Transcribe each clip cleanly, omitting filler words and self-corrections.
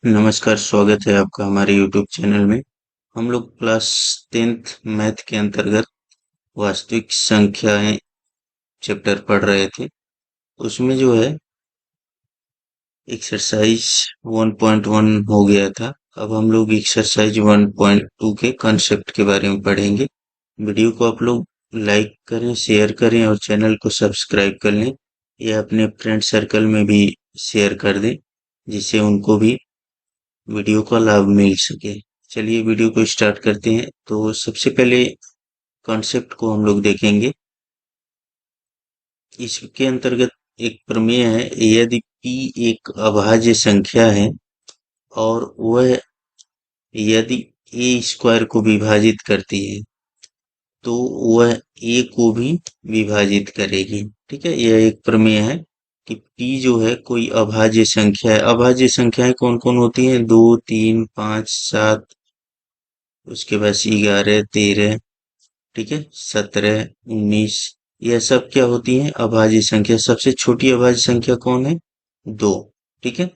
नमस्कार, स्वागत है आपका हमारे यूट्यूब चैनल में। हम लोग क्लास 10th मैथ के अंतर्गत वास्तविक संख्याएं चैप्टर पढ़ रहे थे। उसमें जो है एक्सरसाइज 1.1 हो गया था। अब हम लोग एक्सरसाइज 1.2 के कंसेप्ट के बारे में पढ़ेंगे। वीडियो को आप लोग लाइक करें, शेयर करें और चैनल को सब्सक्राइब कर लें या अपने फ्रेंड सर्कल में भी शेयर कर दें, जिससे उनको भी वीडियो का लाभ मिल सके। चलिए वीडियो को स्टार्ट करते हैं। तो सबसे पहले कॉन्सेप्ट को हम लोग देखेंगे। इसके अंतर्गत एक प्रमेय है, यदि p एक अभाज्य संख्या है और वह यदि a स्क्वायर को विभाजित करती है तो वह a को भी विभाजित करेगी। ठीक है, यह एक प्रमेय है कि p जो है कोई अभाज्य संख्या है। अभाज्य संख्याएं कौन कौन होती हैं? 2, 3, 5, 7, उसके बाद 11, 13, ठीक है, 17, 19, यह सब क्या होती हैं? अभाज्य संख्या। सबसे छोटी अभाज्य संख्या कौन है? 2। ठीक है,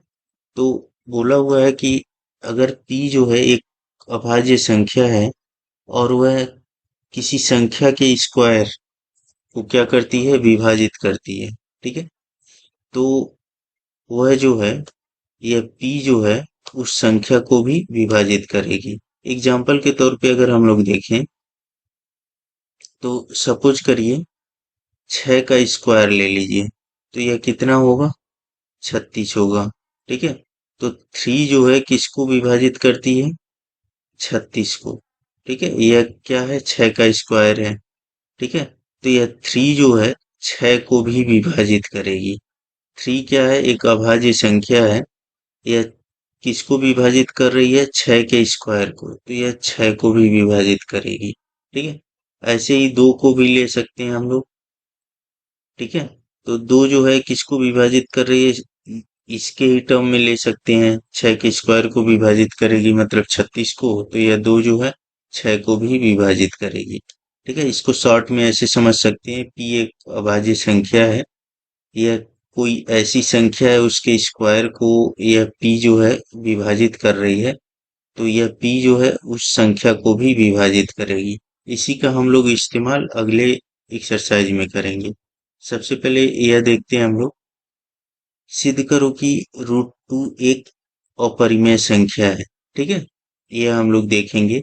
तो बोला हुआ है कि अगर p जो है एक अभाज्य संख्या है और वह किसी संख्या के स्क्वायर को क्या करती है? विभाजित करती है। ठीक है, तो वह जो है, यह p जो है उस संख्या को भी विभाजित करेगी। एग्जाम्पल के तौर पे अगर हम लोग देखें तो सपोज करिए 6 का स्क्वायर ले लीजिए, तो यह कितना होगा? 36 होगा। ठीक है, तो 3 जो है किसको विभाजित करती है? 36 को। ठीक है, यह क्या है? 6 का स्क्वायर है। ठीक है, तो यह 3 जो है 6 को भी विभाजित करेगी। 3 क्या है? एक अभाज्य संख्या है। यह किसको विभाजित कर रही है? 6 के स्क्वायर को, तो यह 6 को भी विभाजित करेगी। ठीक है, ऐसे ही 2 को भी ले सकते हैं हम लोग। ठीक है, तो 2 जो है किसको विभाजित कर रही है? इसके ही टर्म में ले सकते हैं। 6 के स्क्वायर को विभाजित करेगी मतलब 36 को, तो यह 2 जो है 6 को भी विभाजित करेगी। ठीक है, इसको शॉर्ट में ऐसे समझ सकते हैं, p एक अभाज्य संख्या है। यह कोई ऐसी संख्या है, उसके स्क्वायर को यह p जो है विभाजित कर रही है, तो यह p जो है उस संख्या को भी विभाजित करेगी। इसी का हम लोग इस्तेमाल अगले एक्सरसाइज में करेंगे। सबसे पहले यह देखते हैं हम लोग। सिद्ध करो कि √2 एक अपरिमेय संख्या है। ठीक है, यह हम लोग देखेंगे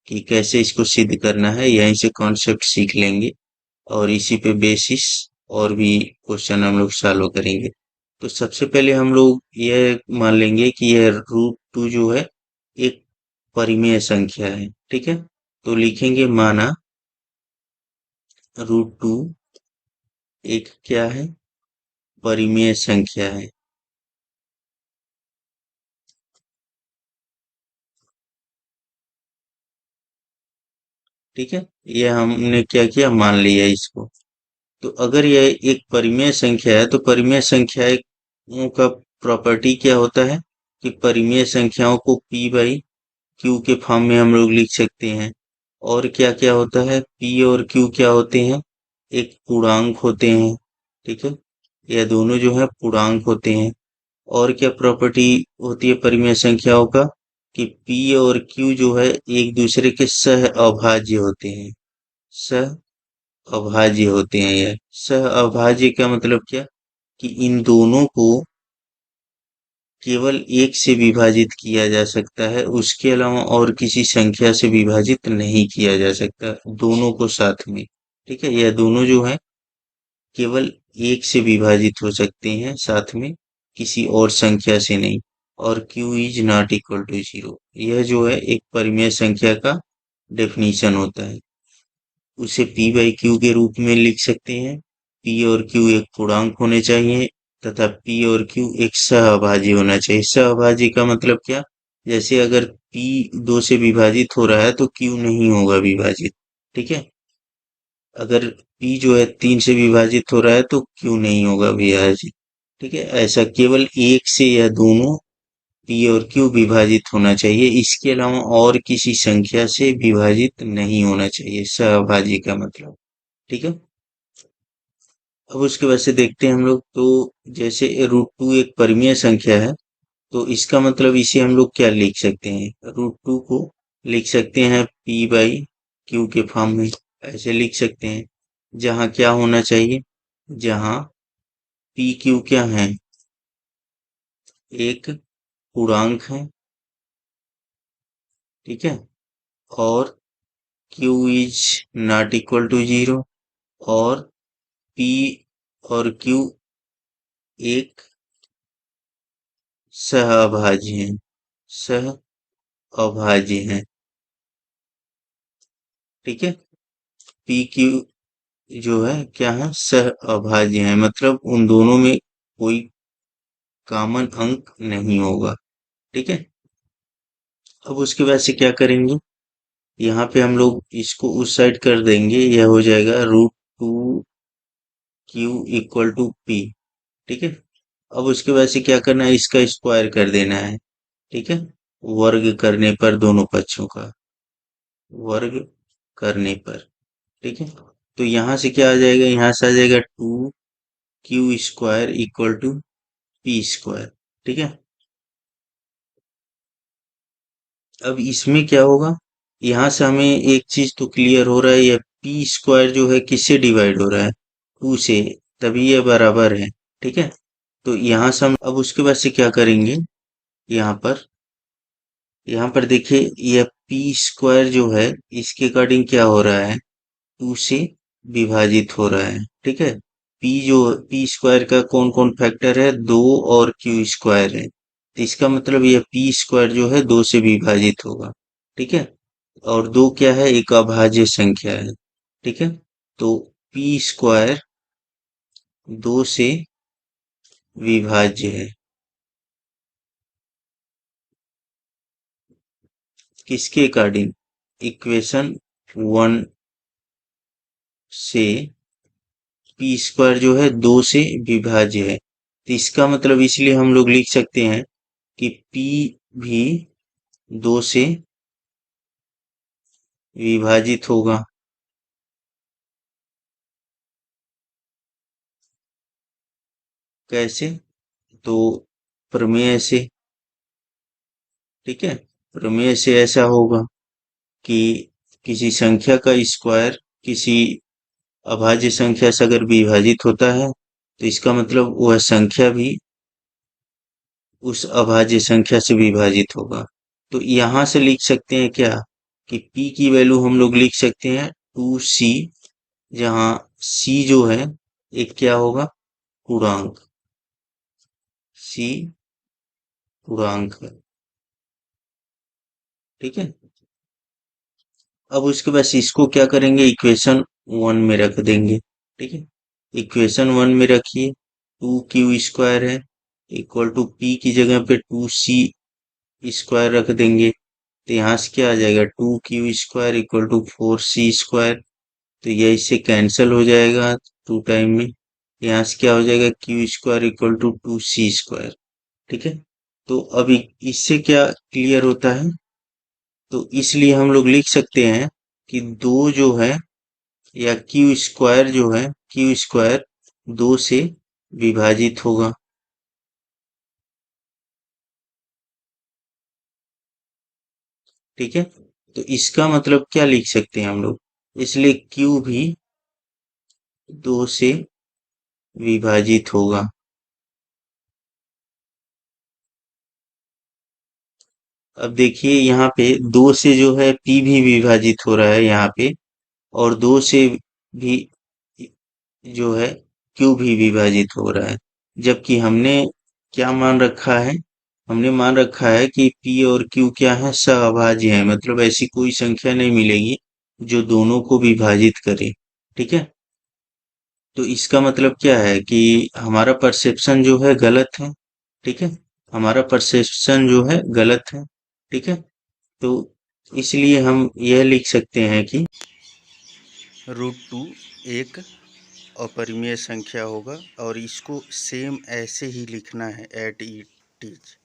कि कैसे इसको सिद्ध करना है। यहीं से कॉन्सेप्ट सीख लेंगे और इसी पे बेसिस और भी क्वेश्चन हम लोग सॉल्व करेंगे। तो सबसे पहले हम लोग यह मान लेंगे कि यह √2 जो है एक परिमेय संख्या है। ठीक है, तो लिखेंगे माना √2 एक क्या है? परिमेय संख्या है। ठीक है, यह हमने क्या किया? मान लिया इसको। तो अगर यह एक परिमेय संख्या है तो परिमेय संख्याओं का प्रॉपर्टी क्या होता है कि परिमेय संख्याओं को p बाई क्यू के फॉर्म में हम लोग लिख सकते हैं। और क्या क्या होता है? p और q क्या होते हैं? एक पूर्णांक होते हैं। ठीक है, यह दोनों जो है पूर्णांक होते हैं। और क्या प्रॉपर्टी होती है परिमेय संख्याओं का? कि p और q जो है एक दूसरे के सह अभाज्य होते हैं। सह अभाज्य होते हैं। यह सह अभाज्य का मतलब क्या? कि इन दोनों को केवल एक से विभाजित किया जा सकता है, उसके अलावा और किसी संख्या से विभाजित नहीं किया जा सकता, दोनों को साथ में। ठीक है, यह दोनों जो है केवल एक से विभाजित हो सकते हैं साथ में, किसी और संख्या से नहीं। और q is not equal to 0, यह जो है एक परिमेय संख्या का डेफिनीशन होता है। उसे p बाई क्यू के रूप में लिख सकते हैं। p और q एक पूर्णांक होने चाहिए तथा p और q एक सहअभाज्य होना चाहिए। सहअभाज्य का मतलब क्या? जैसे अगर p 2 से विभाजित हो रहा है तो q नहीं होगा विभाजित। ठीक है, अगर p जो है 3 से विभाजित हो रहा है तो q नहीं होगा विभाजित। ठीक है, ऐसा केवल एक से यह दोनों p और q विभाजित होना चाहिए, इसके अलावा और किसी संख्या से विभाजित नहीं होना चाहिए सहअभाज्य का मतलब। ठीक है, अब उसके बाद से देखते हैं हम लोग। तो जैसे √2 एक परिमेय संख्या है, तो इसका मतलब इसे हम लोग क्या लिख सकते हैं, √2 को लिख सकते हैं p/q के फॉर्म में, ऐसे लिख सकते हैं। जहाँ क्या होना चाहिए, जहाँ pq क्या है, एक पूर्णांक है, ठीक है, और q is not equal to 0, और p और q एक सहअभाज्य हैं, सहअभाज्य हैं, ठीक है। पी क्यू जो है क्या है, सहअभाज्य है, मतलब उन दोनों में कोई कॉमन अंक नहीं होगा, ठीक है। अब उसके बाद से क्या करेंगे, यहाँ पे हम लोग इसको उस साइड कर देंगे, यह हो जाएगा √2q = p, ठीक है। अब उसके बाद से क्या करना है, इसका स्क्वायर कर देना है, ठीक है, वर्ग करने पर, दोनों पक्षों का वर्ग करने पर, ठीक है। तो यहाँ से क्या आ जाएगा, यहाँ से आ जाएगा 2q² = p², ठीक है। अब इसमें क्या होगा, यहाँ से हमें एक चीज तो क्लियर हो रहा है, यह p² जो है किससे डिवाइड हो रहा है, 2 से, तभी यह बराबर है, ठीक है। तो यहाँ से हम अब उसके बाद से क्या करेंगे, यहाँ पर यहाँ पर देखिए, यह p² जो है इसके अकॉर्डिंग क्या हो रहा है, 2 से विभाजित हो रहा है, ठीक है। p² का कौन कौन फैक्टर है, 2 और q² है, तो इसका मतलब यह p² जो है 2 से विभाजित होगा, ठीक है। और 2 क्या है, एक अभाज्य संख्या है, ठीक है। तो p² 2 से विभाज्य है, किसके अकॉर्डिंग, इक्वेशन 1 से p² जो है 2 से विभाज्य है, तो इसका मतलब इसलिए हम लोग लिख सकते हैं कि p भी 2 से विभाजित होगा, कैसे, तो प्रमेय से, ठीक है। प्रमेय से ऐसा होगा कि किसी संख्या का स्क्वायर किसी अभाज्य संख्या से अगर विभाजित होता है, तो इसका मतलब वह संख्या भी उस अभाज्य संख्या से विभाजित होगा। तो यहां से लिख सकते हैं क्या, कि p की वैल्यू हम लोग लिख सकते हैं 2c, जहां c जो है एक क्या होगा, पूर्णांक, c पूर्णांक है, ठीक है। अब उसके बाद इसको क्या करेंगे, इक्वेशन 1 में रख देंगे, ठीक है। इक्वेशन 1 में रखिए, 2q² है इक्वल टू p की जगह पे 2c² रख देंगे, तो यहाँ से क्या आ जाएगा, 2q² = 4c², तो यह इससे कैंसिल हो जाएगा 2 टाइम में, यहाँ से क्या हो जाएगा, q² = 2c², ठीक है। तो अभी इससे क्या क्लियर होता है, तो इसलिए हम लोग लिख सकते हैं कि 2 जो है, या q² जो है, q² 2 से विभाजित होगा, ठीक है। तो इसका मतलब क्या लिख सकते हैं हम लोग, इसलिए q भी 2 से विभाजित होगा। अब देखिए यहाँ पे 2 से जो है p भी विभाजित हो रहा है यहाँ पे, और 2 से भी जो है q भी विभाजित हो रहा है, जबकि हमने क्या मान रखा है, हमने मान रखा है कि p और q क्या है, सहअभाज्य है, मतलब ऐसी कोई संख्या नहीं मिलेगी जो दोनों को विभाजित करे, ठीक है। तो इसका मतलब क्या है कि हमारा परसेप्शन जो है गलत है, ठीक है, हमारा परसेप्शन जो है गलत है, ठीक है। तो इसलिए हम यह लिख सकते हैं कि √2 एक अपरिमेय संख्या होगा, और इसको सेम ऐसे ही लिखना है, एट इट इज।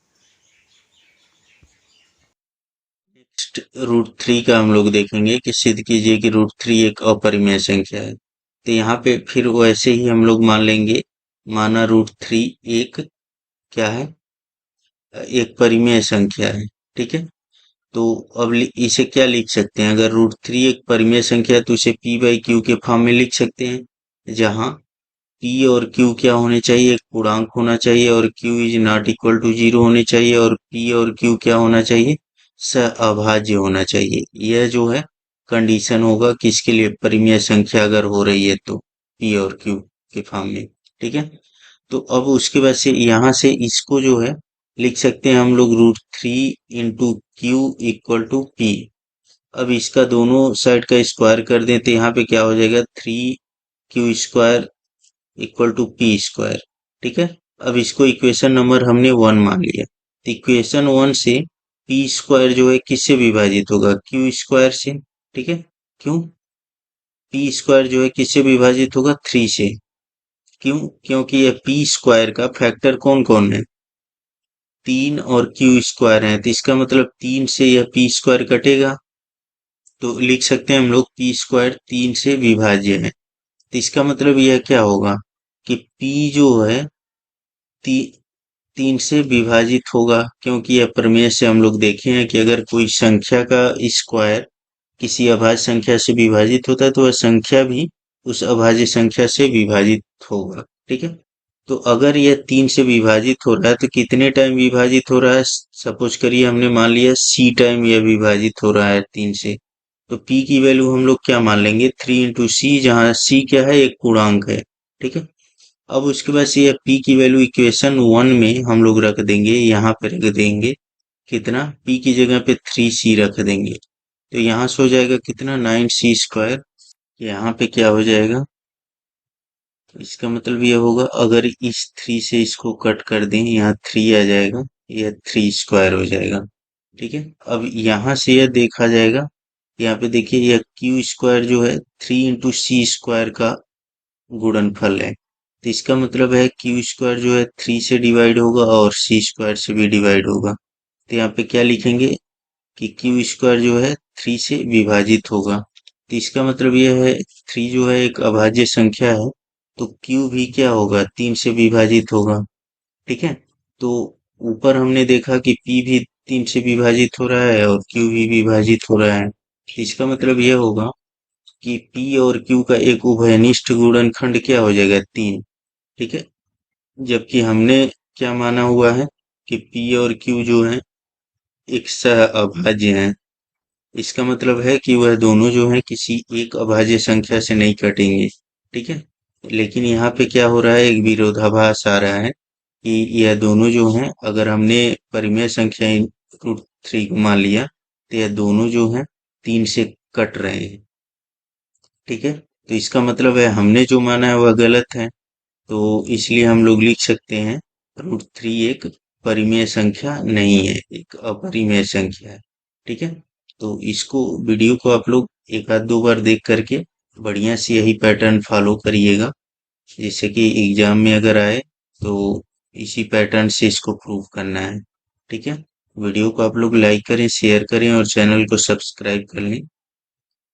नेक्स्ट √3 का हम लोग देखेंगे कि सिद्ध कीजिए कि √3 एक अपरिमेय संख्या है, तो यहाँ पे फिर वैसे ही हम लोग मान लेंगे, माना √3 एक क्या है, एक परिमेय संख्या है। ठीक है, तो अब इसे क्या लिख सकते हैं? अगर √3 एक परिमेय संख्या है तो इसे p बाई क्यू के फॉर्म में लिख सकते हैं, जहां p और q क्या होने चाहिए? एक पूर्णांक होना चाहिए, और q is not equal to 0 होने चाहिए, और p और q क्या होना चाहिए? सअभाज्य होना चाहिए। यह जो है कंडीशन होगा किसके लिए? परिमेय संख्या अगर हो रही है तो p और q के फॉर्म में। ठीक है, तो अब उसके बाद से यहाँ से इसको जो है लिख सकते हैं हम लोग √3 into Q equal to P. अब इसका दोनों साइड का स्क्वायर कर दें तो यहाँ पे क्या हो जाएगा? 3q² equal to P square. ठीक है, अब इसको इक्वेशन नंबर हमने 1 मान लिया, तो इक्वेशन 1 से पी स्क्वायर जो है किससे विभाजित होगा? क्यू² से। ठीक है, क्यों? पी स्क्वायर जो है किससे विभाजित होगा? 3 से। क्यों? क्योंकि यह पी स्क्वायर का फैक्टर कौन कौन है? 3 और क्यू² है, तो इसका मतलब 3 से यह p² कटेगा, तो लिख सकते हैं हम लोग p² 3 से विभाज्य है। तो इसका मतलब यह क्या होगा कि p जो है ती, 3 से विभाजित होगा, क्योंकि यह प्रमेय से हम लोग देखे हैं कि अगर कोई संख्या का स्क्वायर किसी अभाज्य संख्या से विभाजित होता है तो वह संख्या भी उस अभाज्य संख्या से विभाजित होगा। ठीक है, तो अगर यह 3 से विभाजित हो रहा है तो कितने टाइम विभाजित हो रहा है? सपोज करिए हमने मान लिया c टाइम यह विभाजित हो रहा है 3 से, तो p की वैल्यू हम लोग क्या मान लेंगे? 3 इंटू सी, जहाँ c क्या है? एक पूर्णांक है। ठीक है, अब उसके बाद से यह p की वैल्यू इक्वेशन 1 में हम लोग रख देंगे, यहाँ पे रख देंगे कितना? p की जगह पे 3c रख देंगे, तो यहाँ से हो जाएगा कितना? 9c²। यहाँ पे क्या हो जाएगा? इसका मतलब यह होगा, अगर इस 3 से इसको कट कर दें, यहाँ 3 आ जाएगा, यह 3² हो जाएगा। ठीक है, अब यहाँ से यह देखा जाएगा, यहाँ पे देखिए यह क्यू² जो है 3 इंटू c² का गुणनफल है, तो इसका मतलब है क्यू² जो है 3 से डिवाइड होगा और c² से भी डिवाइड होगा। तो यहाँ पे क्या लिखेंगे कि क्यू² जो है 3 से विभाजित होगा, तो इसका मतलब यह है 3 जो है एक अभाज्य संख्या है, तो q भी क्या होगा? 3 से विभाजित होगा। ठीक है, तो ऊपर हमने देखा कि p भी 3 से विभाजित हो रहा है और q भी विभाजित हो रहा है, तो इसका मतलब यह होगा कि p और q का एक उभयनिष्ठ गुणनखंड क्या हो जाएगा? 3। ठीक है, जबकि हमने क्या माना हुआ है कि p और q जो है एक सह अभाज्य है। इसका मतलब है कि वह दोनों जो है किसी एक अभाज्य संख्या से नहीं कटेंगे। ठीक है, लेकिन यहाँ पे क्या हो रहा है? एक विरोधाभास आ रहा है कि यह दोनों जो हैं, अगर हमने परिमेय संख्या √3 को मान लिया तो यह दोनों जो हैं 3 से कट रहे हैं। ठीक है, तो इसका मतलब है हमने जो माना है वह गलत है, तो इसलिए हम लोग लिख सकते हैं √3 एक परिमेय संख्या नहीं है, एक अपरिमेय संख्या है। ठीक है, तो इसको वीडियो को आप लोग एक आध दो बार देख करके बढ़िया से यही पैटर्न फॉलो करिएगा, जिससे कि एग्जाम में अगर आए तो इसी पैटर्न से इसको प्रूव करना है। ठीक है, वीडियो को आप लोग लाइक करें, शेयर करें और चैनल को सब्सक्राइब कर लें।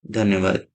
धन्यवाद।